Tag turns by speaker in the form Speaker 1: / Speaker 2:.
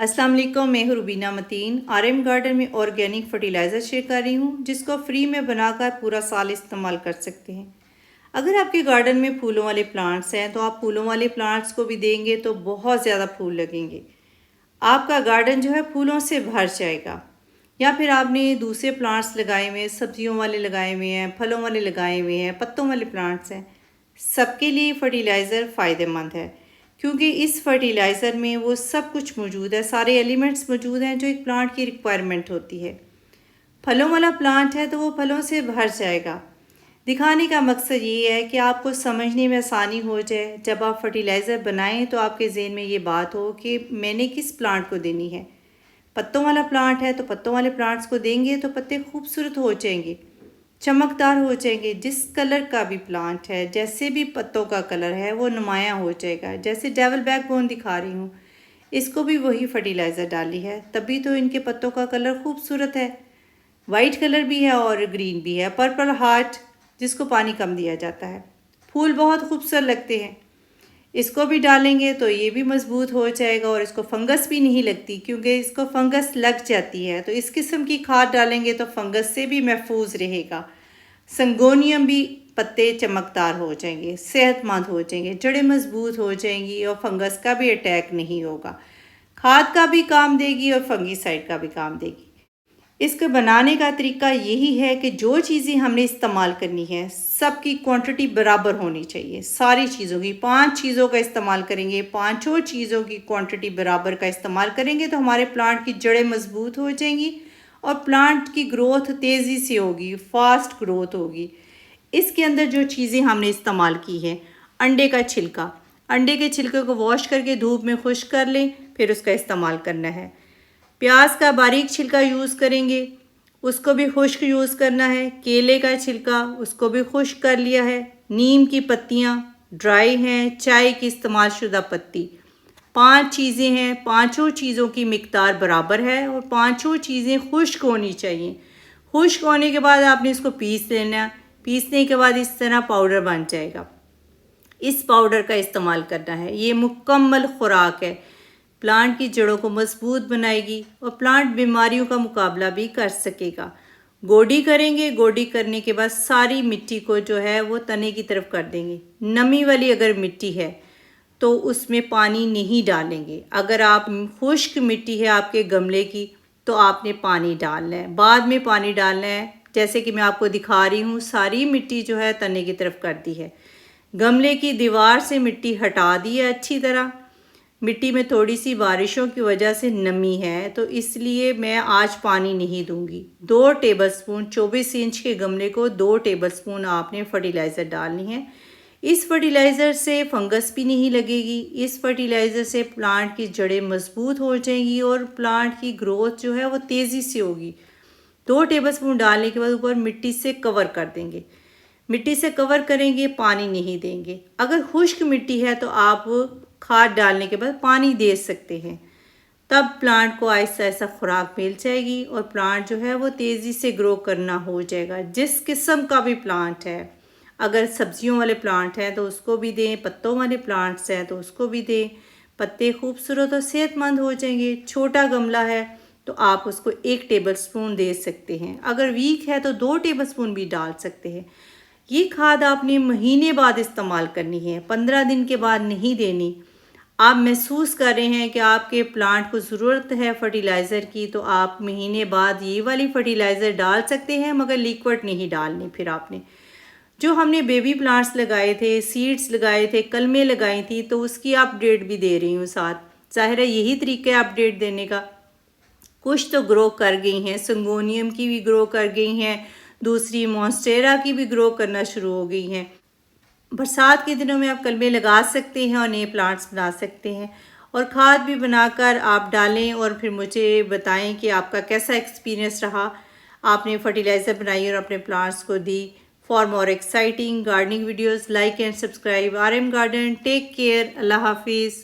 Speaker 1: अस्सलाम वालेकुम, मैं हूँ रुबीना मतीन। RM गार्डन में ऑर्गेनिक फर्टिलाइज़र शेयर कर रही हूँ जिसको फ्री में बनाकर पूरा साल इस्तेमाल कर सकते हैं। अगर आपके गार्डन में फूलों वाले प्लांट्स हैं तो आप फूलों वाले प्लांट्स को भी देंगे तो बहुत ज़्यादा फूल लगेंगे। आपका गार्डन जो है फूलों से भर जाएगा। या फिर आपने दूसरे प्लांट्स लगाए हुए हैं, सब्जियों वाले लगाए हुए हैं, फलों वाले लगाए हुए हैं, पत्तों वाले प्लांट्स हैं, सबके लिए फर्टिलाइज़र फ़ायदेमंद है क्योंकि इस फर्टिलाइज़र में वो सब कुछ मौजूद है, सारे एलिमेंट्स मौजूद हैं जो एक प्लांट की रिक्वायरमेंट होती है। फलों वाला प्लांट है तो वो फलों से भर जाएगा। दिखाने का मकसद ये है कि आपको समझने में आसानी हो जाए। जब आप फर्टिलाइज़र बनाएं तो आपके ज़हन में ये बात हो कि मैंने किस प्लांट को देनी है। पत्तों वाला प्लांट है तो पत्तों वाले प्लांट्स को देंगे तो पत्ते खूबसूरत हो जाएंगे, चमकदार हो जाएंगे। जिस कलर का भी प्लांट है, जैसे भी पत्तों का कलर है वो नुमायाँ हो जाएगा। जैसे डेवल बैकबोन दिखा रही हूँ, इसको भी वही फर्टिलाइज़र डाली है, तभी तो इनके पत्तों का कलर खूबसूरत है। वाइट कलर भी है और ग्रीन भी है। पर्पल हार्ट जिसको पानी कम दिया जाता है, फूल बहुत खूबसूरत लगते हैं। इसको भी डालेंगे तो ये भी मजबूत हो जाएगा और इसको फंगस भी नहीं लगती क्योंकि इसको फंगस लग जाती है। तो इस किस्म की खाद डालेंगे तो फंगस से भी महफूज रहेगा। संगोनियम भी पत्ते चमकदार हो जाएंगे, सेहतमंद हो जाएंगे, जड़ें मजबूत हो जाएंगी और फंगस का भी अटैक नहीं होगा। खाद का भी काम देगी और फंगीसाइड का भी काम देगी। इसको बनाने का तरीका यही है कि जो चीज़ें हमने इस्तेमाल करनी है सबकी क्वांटिटी बराबर होनी चाहिए। सारी चीज़ों की, 5 चीज़ों का इस्तेमाल करेंगे, पांचों चीज़ों की क्वांटिटी बराबर का इस्तेमाल करेंगे तो हमारे प्लांट की जड़ें मजबूत हो जाएंगी और प्लांट की ग्रोथ तेज़ी से होगी, फास्ट ग्रोथ होगी। इसके अंदर जो चीज़ें हमने इस्तेमाल की हैं, अंडे का छिलका, अंडे के छिलके को वॉश करके धूप में खुश्क कर लें, फिर उसका इस्तेमाल करना है। प्याज का बारीक छिलका यूज़ करेंगे, उसको भी खुश्क यूज़ करना है। केले का छिलका, उसको भी खुश्क कर लिया है। नीम की पत्तियाँ ड्राई हैं, चाय की इस्तेमाल शुदा पत्ती। 5 चीज़ें हैं, पांचों चीज़ों की मिकदार बराबर है और पांचों चीज़ें खुश्क होनी चाहिए। खुश्क होने के बाद आपने इसको पीस लेना। पीसने के बाद इस तरह पाउडर बन जाएगा। इस पाउडर का इस्तेमाल करना है। ये मुकम्मल खुराक है, प्लांट की जड़ों को मजबूत बनाएगी और प्लांट बीमारियों का मुकाबला भी कर सकेगा। गोडी करेंगे, गोडी करने के बाद सारी मिट्टी को जो है वो तने की तरफ कर देंगे। नमी वाली अगर मिट्टी है तो उसमें पानी नहीं डालेंगे। अगर आप खुश्क मिट्टी है आपके गमले की तो आपने पानी डालना है, बाद में पानी डालना है। जैसे कि मैं आपको दिखा रही हूँ, सारी मिट्टी जो है तने की तरफ कर दी है। गमले की दीवार से मिट्टी हटा दी है अच्छी तरह। मिट्टी में थोड़ी सी बारिशों की वजह से नमी है तो इसलिए मैं आज पानी नहीं दूंगी। 2 टेबलस्पून, 24 इंच के गमले को 2 टेबलस्पून आपने फर्टिलाइज़र डालनी है। इस फर्टिलाइज़र से फंगस भी नहीं लगेगी। इस फर्टिलाइज़र से प्लांट की जड़ें मजबूत हो जाएंगी और प्लांट की ग्रोथ जो है वो तेज़ी से होगी। 2 टेबलस्पून डालने के बाद ऊपर मिट्टी से कवर कर देंगे। मिट्टी से कवर करेंगे, पानी नहीं देंगे। अगर खुश्क मिट्टी है तो आप खाद डालने के बाद पानी दे सकते हैं, तब प्लांट को आहिस्ता आहिस्ता खुराक मिल जाएगी और प्लांट जो है वो तेज़ी से ग्रो करना हो जाएगा। जिस किस्म का भी प्लांट है, अगर सब्जियों वाले प्लांट हैं तो उसको भी दें, पत्तों वाले प्लांट्स हैं तो उसको भी दें। पत्ते खूबसूरत और सेहतमंद हो जाएंगे। छोटा गमला है तो आप उसको 1 टेबलस्पून दे सकते हैं। अगर वीक है तो 2 टेबलस्पून भी डाल सकते हैं। ये खाद आपने महीने बाद इस्तेमाल करनी है, 15 दिन के बाद नहीं देनी। आप महसूस कर रहे हैं कि आपके प्लांट को ज़रूरत है फर्टिलाइज़र की तो आप महीने बाद ये वाली फर्टिलाइज़र डाल सकते हैं, मगर लिक्विड नहीं डालनी। फिर आपने जो हमने बेबी प्लांट्स लगाए थे, सीड्स लगाए थे, कलमें लगाई थी, तो उसकी अपडेट भी दे रही हूँ साथ। ज़ाहिर है यही तरीका है अपडेट देने का। कुछ तो ग्रो कर गई हैं, संगोनियम की भी ग्रो कर गई हैं, दूसरी मॉन्स्टेरा की भी ग्रो करना शुरू हो गई हैं। बरसात के दिनों में आप कलमे लगा सकते हैं और नए प्लांट्स बना सकते हैं। और खाद भी बनाकर आप डालें और फिर मुझे बताएं कि आपका कैसा एक्सपीरियंस रहा। आपने फर्टिलाइज़र बनाई और अपने प्लांट्स को दी। For more exciting gardening videos like and subscribe RM garden. Take care, अल्लाह हाफिज़।